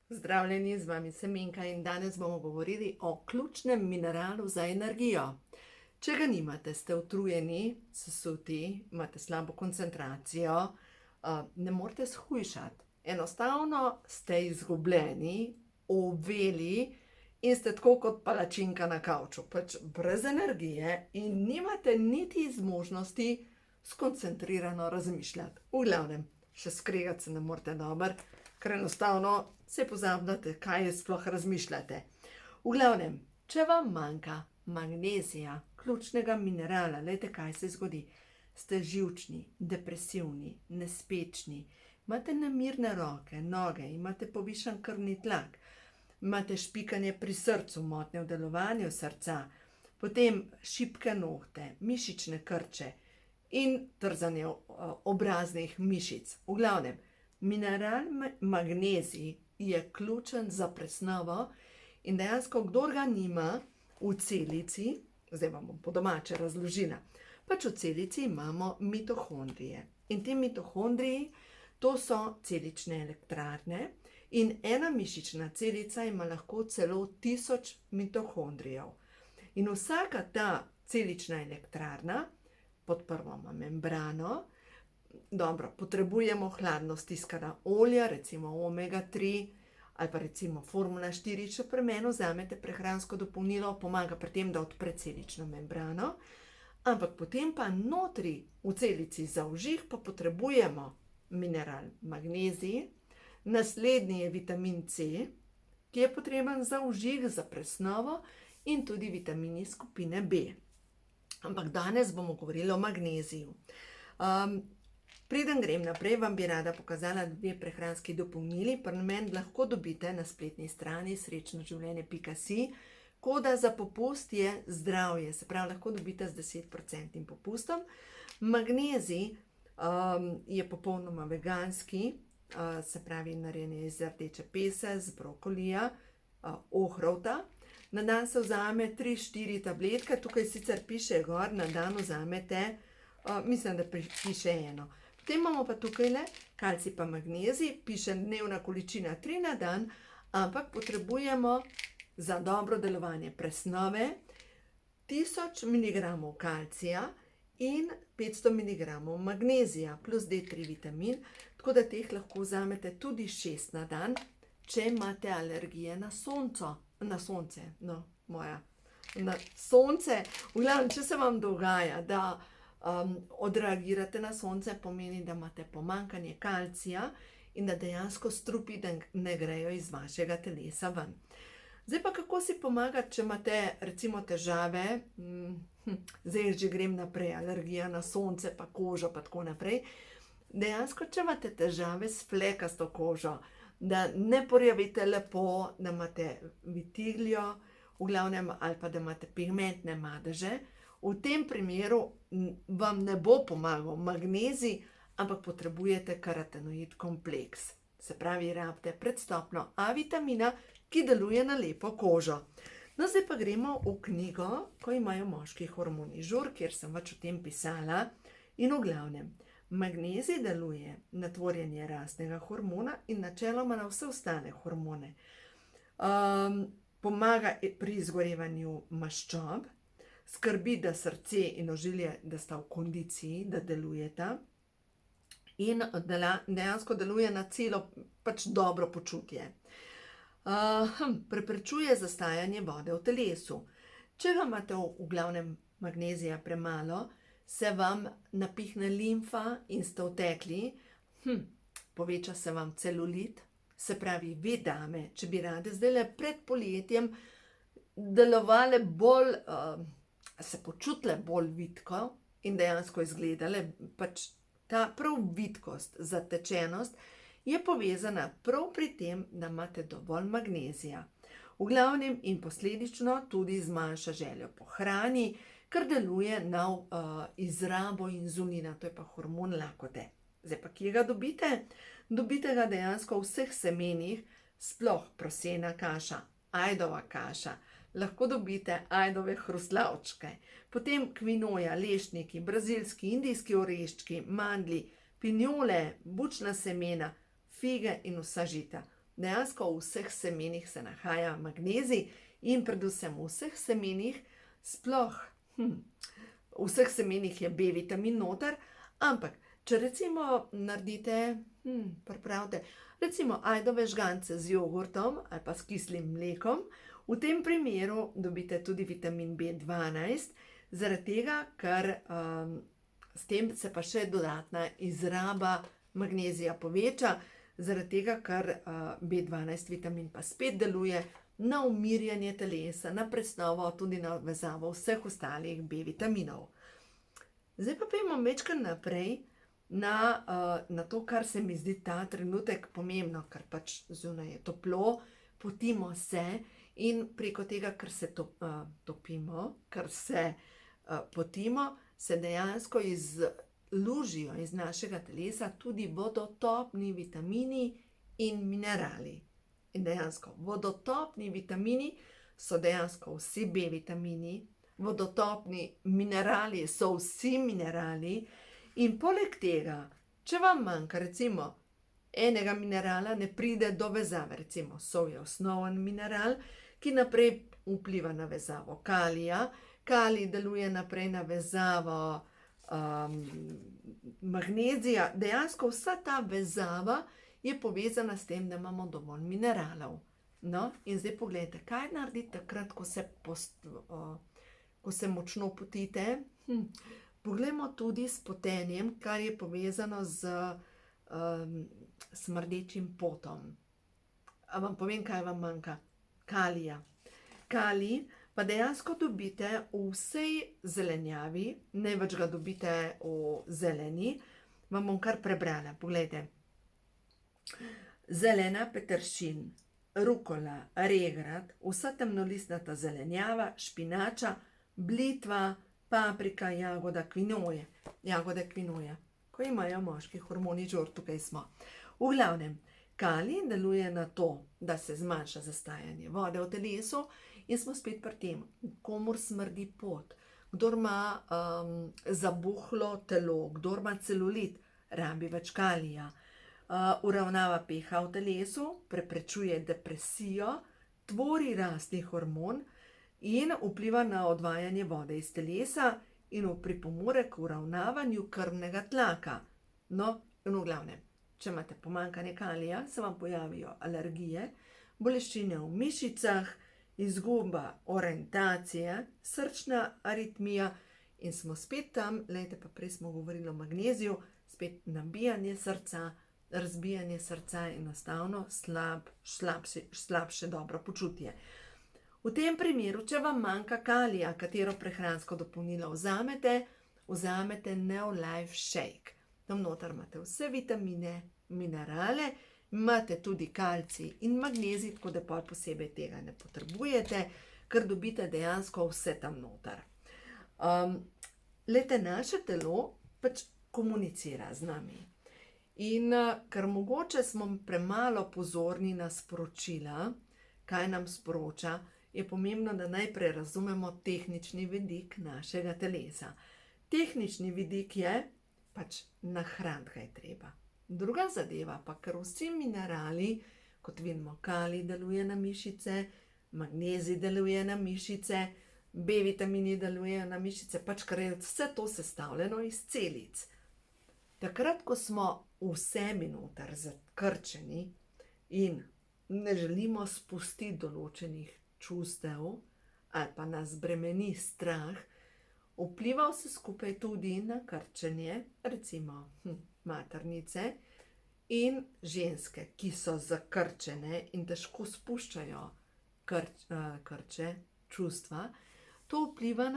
Pozdravljeni, z vami Semenka in danes bomo govorili o ključnem mineralu za energijo. Če ga nimate, ste utrujeni, sesuti, imate slabo koncentracijo, ne morete shujšati. Enostavno ste izgubljeni, oveli in ste tako kot palačinka na kavču, pač brez energije in nimate niti zmožnosti skoncentrirano razmišljati. V glavnem, še skregati se ne morete dobro, ker enostavno se pozabljate, kaj sploh razmišljate. V glavnem, če vam manjka magnezija, ključnega minerala, glejte, kaj se zgodi. Ste živčni, depresivni, nespečni, imate nemirne roke, noge, imate povišan krvni tlak, imate špikanje pri srcu, motnje v delovanju srca, potem šibke nohte, mišične krče in trzanje obraznih mišic. V glavnem, mineral magnezij je ključen za presnovo in dejansko, kdor ga nima v celici, zdaj vam bom po domače razložila, pač v celici imamo mitohondrije. In te mitohondriji, to so celične elektrarne in ena mišična celica ima lahko celo 1000 mitohondrijev. In vsaka ta celična elektrarna pod prvo ima membrano. Dobro, potrebujemo hladno stiskana olja, recimo omega 3 ali pa recimo formula 4, če pri meni vzamete prehransko dopolnilo, pomaga pri tem, da odpre celično membrano. Ampak potem pa notri v celici za vžig pa potrebujemo mineral magnezij, naslednji je vitamin C, ki je potreben za vžig, za presnovo in tudi vitamini skupine B. Ampak danes bomo govorili o magneziju. Preden grem naprej, vam bi rada pokazala 2 prehranski dopolnili, pri meni lahko dobite na spletni strani srečnoživljenje.si. Koda za popust je zdravje, se pravi, lahko dobite z 10% popustom. Magnezij je popolnoma veganski, se pravi, narejen je iz rdeče pese, z brokolija, ohrovta. Na dan se vzame 3-4 tabletke, tukaj sicer piše gor, na dan vzamete, mislim, da piše eno. Potem imamo pa tukajle kalcij pa magnezij, piše dnevna količina 3 na dan, ampak potrebujemo za dobro delovanje presnove 1000 mg kalcija in 500 mg magnezija plus D3 vitamin, tako da teh lahko vzamete tudi 6 na dan, če imate alergije na sonce, na sonce. V glavnem, če se vam dogaja, da odreagirate na sonce, pomeni, da imate pomanjkanje kalcija in da dejansko strupi ne grejo iz vašega telesa ven. Zdaj pa kako si pomagati, če imate recimo težave, zdaj že grem naprej, alergija na sonce, pa kožo, pa tako naprej. Dejansko, če imate težave s flekasto kožo, da ne porjavite lepo, da imate vitigljo, v glavnem, ali pa da imate pigmentne madeže, v tem primeru vam ne bo pomagal magnezij, ampak potrebujete karotenoid kompleks. Se pravi, rabite predstopno A vitamina, ki deluje na lepo kožo. No, zdaj pa gremo v knjigo, ko imajo moški hormoni žur, kjer sem več o tem pisala. In v glavnem, magnezij deluje na tvorjenje rastnega hormona in načeloma na vse ostale hormone. Pomaga pri izgorevanju maščob, skrbi, da srce in ožilje, da sta v kondiciji, da delujeta in dejansko deluje na celo pač dobro počutje. Preprečuje zastajanje vode v telesu. Če ga imate v glavnem magnezija premalo, se vam napihne limfa in ste otekli, poveča se vam celulit, se pravi, vi dame, če bi rade zdajle pred poletjem delovale bolj, se počutile bolj vitko in dejansko izgledale, pač ta prav vitkost, zatečenost je povezana prav pri tem, da imate dovolj magnezija. V glavnem in posledično tudi zmanjša željo po hrani, ker deluje na izrabo inzulina, to je pa hormon lakote. Zdaj pa kje ga dobite? Dobite ga dejansko v vseh semenih, sploh prosena kaša, ajdova kaša, lahko dobite ajdove hrustlavčke, potem kvinoja, lešniki, brazilski, indijski oreščki, mandlji, pinjole, bučna semena, fige in vsa žita. dejansko v vseh semenih se nahaja magnezij in predvsem v vseh semenih, sploh v vseh semenih je B vitamin noter, ampak če recimo naredite, pripravite recimo ajdove žgance z jogurtom ali pa s kislim mlekom, v tem primeru dobite tudi vitamin B12, zaradi tega, ker s tem se pa še dodatna izraba magnezija poveča, zaradi tega, ker B12 vitamin pa spet deluje na umirjanje telesa, na presnovo, tudi na vezavo vseh ostalih B vitaminov. Zdaj pa pojdimo majčkeno naprej na to, kar se mi zdi ta trenutek pomembno, ker pač zunaj je toplo, potimo se in preko tega, ker se topimo, ker se potimo, se dejansko izlužijo iz našega telesa tudi vodotopni vitamini in minerali. In dejansko vodotopni vitamini so dejansko vsi B vitamini, vodotopni minerali so vsi minerali in poleg tega, če vam manjka recimo enega minerala, ne pride do vezave, recimo sol je osnoven mineral, ki naprej vpliva na vezavo kalija, kalij deluje naprej na vezavo magnezija, dejansko vsa ta vezava je povezana s tem, da imamo dovolj mineralov. No, in zdaj pogledajte, kaj narediti takrat, ko se močno potite. Poglejmo tudi s potenjem, kar je povezano z smrdečim potom. A vam povem, kaj vam manjka? Kalija. Kalij pa dejansko dobite v vsej zelenjavi, največ ga dobite v zeleni. Vam bom kar prebrala, poglejte. Zelena, peteršin, rukola, regrat, vsa temnolistnata zelenjava, špinača, blitva, paprika, jagode kvinoje, ko imajo moški hormoni žor, tukaj smo. V glavnem, kalij deluje na to, da se zmanjša zastajanje vode v telesu in smo spet pri tem, komur smrdi pot, kdor ima zabuhlo telo, kdor ima celulit, rabi več kalija. Uravnava pH v telesu, preprečuje depresijo, tvori rastni hormon in vpliva na odvajanje vode iz telesa in pripomore k uravnavanju krvnega tlaka. No, in v glavnem, če imate pomanjkanje kalija, se vam pojavijo alergije, bolečine v mišicah, izguba orientacije, srčna aritmija in smo spet tam, lejte, pa prej smo govorili o magneziju, spet nabijanje srca, razbijanje srca in enostavno slabše dobro počutje. V tem primeru, če vam manjka kalija, katero prehransko dopolnilo vzamete Neolife Shake. Tam noter imate vse vitamine, minerale, imate tudi kalcij in magnezij, tako da posebej tega ne potrebujete, ker dobite dejansko vse tam noter. Lejte, naše telo pač komunicira z nami. In ker mogoče smo premalo pozorni na sporočila, kaj nam sporoča, je pomembno, da najprej razumemo tehnični vidik našega telesa. Tehnični vidik je, pač nahraniti ga je treba. Druga zadeva pa, ker vsi minerali, kot vidimo, kalij deluje na mišice, magnezij deluje na mišice, B vitamini delujejo na mišice, pač ker je vse to sestavljeno iz celic. Takrat, ko smo vsemi noter zakrčeni in ne želimo spustiti določenih čustev ali pa nas bremeni strah, vpliva vse skupaj tudi na krčenje, recimo maternice in ženske, ki so zakrčene in težko spuščajo krče, čustva. To vpliva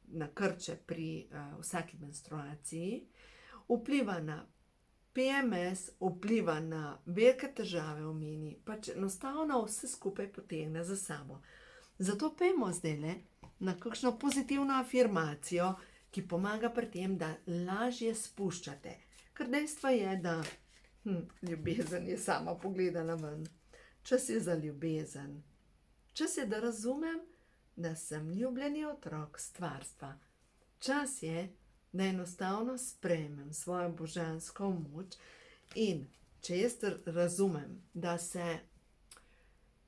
na krče pri vsaki menstruaciji, vpliva na PMS, vpliva na velike težave v meni, pač enostavno vse skupaj potegne za sabo. Zato pojdimo zdajle na kakšno pozitivno afirmacijo, ki pomaga pri tem, da lažje spuščate. Ker dejstvo je, da ljubezen je sama pogledala ven. Čas je za ljubezen. Čas je, da razumem, da sem ljubljeni otrok stvarstva. Čas je, da enostavno sprejmem svojo božansko moč in če jaz razumem, da se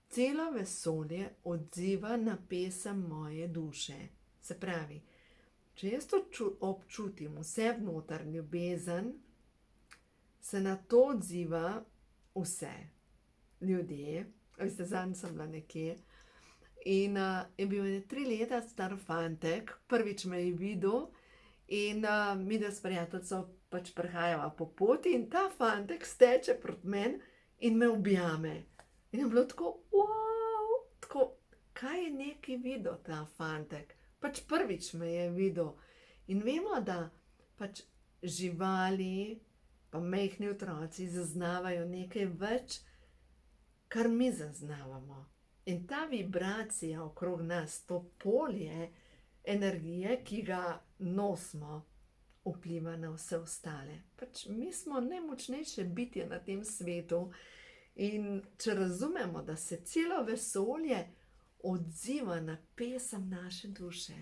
celo vesolje odziva na pesem moje duše, se pravi, če jaz občutim vse vnotar ljubezen, se na to odziva vse ljudje. Veste, zadnjič sem bila nekje in je bil 3 leta star fantek, prvič me je videl in midva s prijateljico pač prehajava po poti in ta fantek steče proti meni in me objame. In je bilo tako, wow, tako, kaj je neki videl ta fantek? Pač prvič me je videl. In vemo, da pač živali pa majhni otroci zaznavajo nekaj več, kar mi zaznavamo. In ta vibracija okrog nas, to polje energije, ki ga nosimo, vpliva na vse ostale. Pač mi smo najmočnejše bitje na tem svetu in če razumemo, da se celo vesolje odziva na pesem naše duše,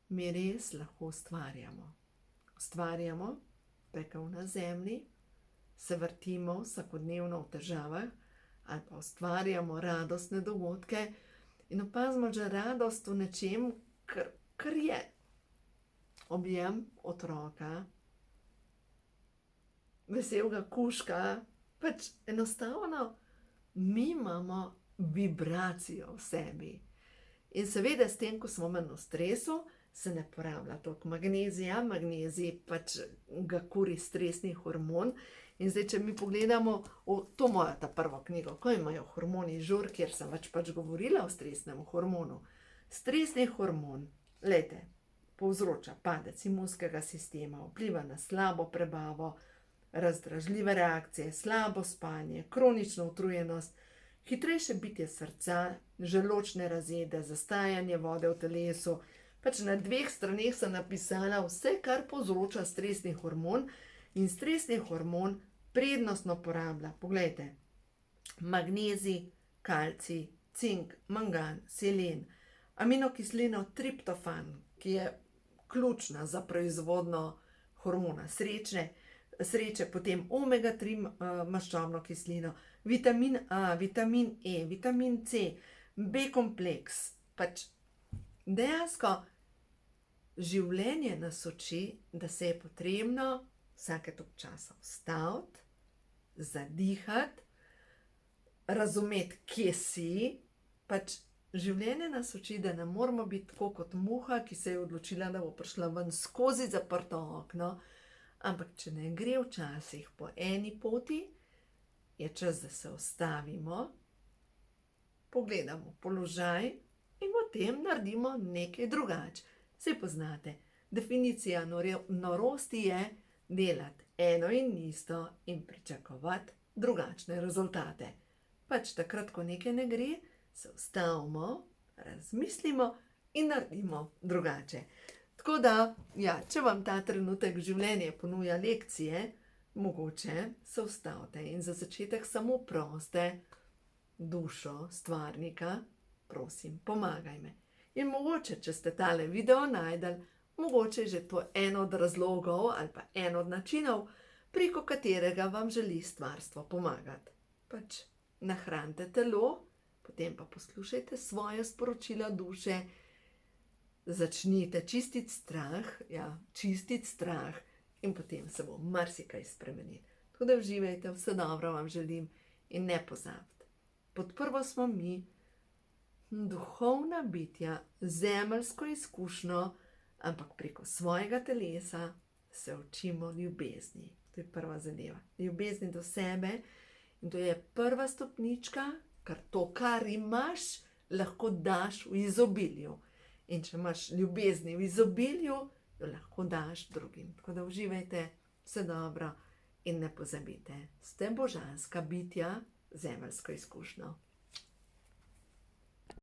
mi res lahko ustvarjamo. Ustvarjamo pekel na zemlji, se vrtimo vsakodnevno v težavah ali pa ustvarjamo radostne dogodke in opazimo že radost v nečem, kar je. Objem otroka, veselega kužka, pač enostavno mi imamo vibracijo v sebi. In seveda s tem, ko smo manj v stresu, se ne porablja toliko magnezija, magnezij pač ga kuri stresni hormon. In zdaj, če mi pogledamo to mojo ta prvo knjigo, ko imajo hormoni žur, kjer sem pač govorila o stresnem hormonu. Stresni hormon, glejte, povzroča padec imunskega sistema, vpliva na slabo prebavo, razdražljive reakcije, slabo spanje, kronično utrujenost, hitrejše bitje srca, želodčne razjede, zastajanje vode v telesu. Pač na 2 straneh sem napisala vse, kar povzroča stresni hormon in stresni hormon prednostno porablja. Poglejte, magnezij, kalcij, cink, mangan, selen, aminokislino triptofan, ki je ključna za proizvodnjo hormona sreče, potem omega-3 maščobno kislino, vitamin A, vitamin E, vitamin C, B-kompleks. Pač dejansko življenje nas uči, da se je potrebno vsake toliko časa ustaviti, zadihati, razumeti, kje si. Pač življenje nas uči, da ne moramo biti tako kot muha, ki se je odločila, da bo prišla ven skozi zaprto okno, ampak če ne gre včasih po eni poti, je čas, da se ustavimo, pogledamo položaj in potem naredimo nekaj drugače. Saj poznate, definicija norosti je delati eno in isto in pričakovati drugačne rezultate. Pač takrat, ko nekaj ne gre, se ustavimo, razmislimo in naredimo drugače. Tako da, ja, če vam ta trenutek življenje ponuja lekcije, mogoče se ustavite in za začetek samo proste dušo stvarnika, prosim, pomagaj me. In mogoče, če ste tale video najdeli, mogoče že to eno od razlogov ali pa eno od načinov, preko katerega vam želi stvarstvo pomagati. Pač nahranite telo, potem pa poslušajte svoje sporočila duše, začnite čistiti strah in potem se bo marsikaj spremenilo. Tako da uživajte, vse dobro vam želim in ne pozabite. Pod prvo smo mi, duhovna bitja, zemeljsko izkušnjo, ampak preko svojega telesa se učimo ljubezni. To je prva zadeva. Ljubezni do sebe in to je prva stopnička, ker to, kar imaš, lahko daš v izobilju. In če imaš ljubezni v izobilju, jo lahko daš drugim. Tako da uživajte, vse dobro in ne pozabite, ste božanska bitja, zemeljsko izkušnjo.